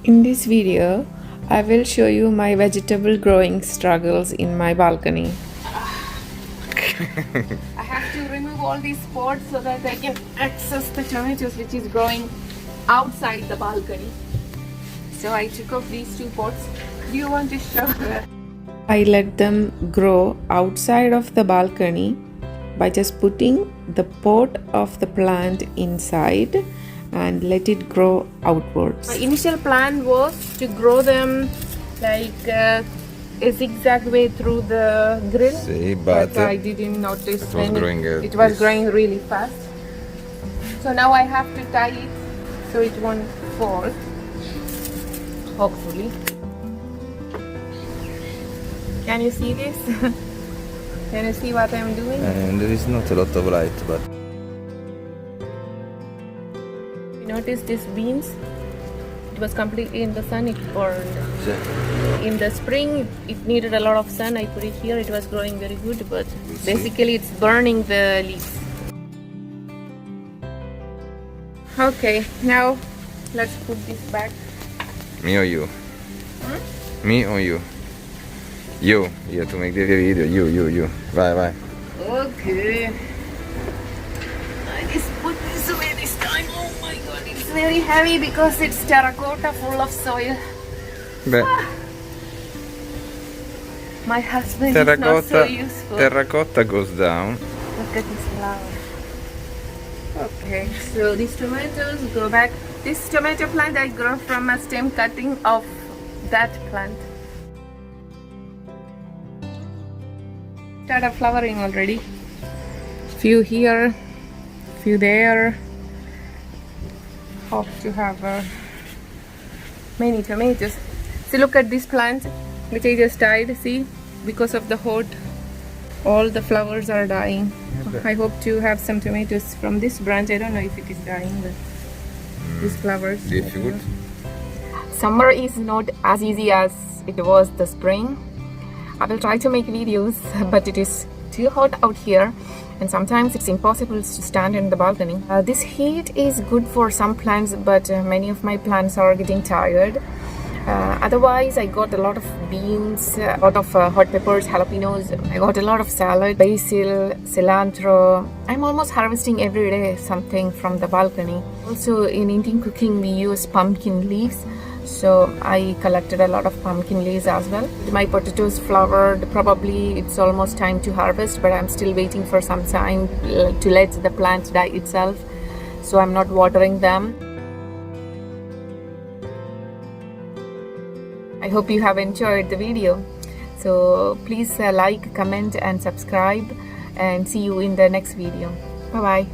In this video, I will show you my vegetable growing struggles in my balcony. I have to remove all these pots so that I can access the tomatoes which is growing outside the balcony. So I took off these two pots. Do you want to show her? I let them grow outside of the balcony by just putting the pot of the plant inside and let it grow outwards. My initial plan was to grow them like a zigzag way through the grill, but I didn't notice it was growing really fast. So now I have to tie it so it won't fall, hopefully. Can you see this? Can you see what I'm doing? There is not a lot of light, but notice these beans, it was completely in the sun, it burned. In the spring it needed a lot of sun, I put it here, it was growing very good, but basically it's burning the leaves. Okay, now let's put this back. Me or you? Me or you? You have to make the video, you. Vai. Okay. I just put this away this time. Oh my god, it's very heavy because it's terracotta full of soil. My husband is not so useful. Terracotta goes down. Look at this flower. Okay, so these tomatoes go back. This tomato plant I grew from a stem cutting of that plant. Started flowering already. Few here, few there. Hope to have many tomatoes. So look at this plant which I just tied. See, because of the hot, all the flowers are dying. I hope to have some tomatoes from this branch. I don't know if it is dying, but these flowers. Difficult. Summer is not as easy as it was the spring. I will try to make videos, but it is too hot out here and sometimes it's impossible to stand in the balcony. This heat is good for some plants, but many of my plants are getting tired. Otherwise, I got a lot of beans, a lot of hot peppers, jalapenos. I got a lot of salad, basil, cilantro. I'm almost harvesting every day something from the balcony. Also, in Indian cooking, we use pumpkin leaves. So I collected a lot of pumpkin leaves as well. My potatoes flowered. Probably it's almost time to harvest, but I'm still waiting for some time to let the plant die itself. So I'm not watering them. I hope you have enjoyed the video. So please like, comment and subscribe, and see you in the next video. Bye bye.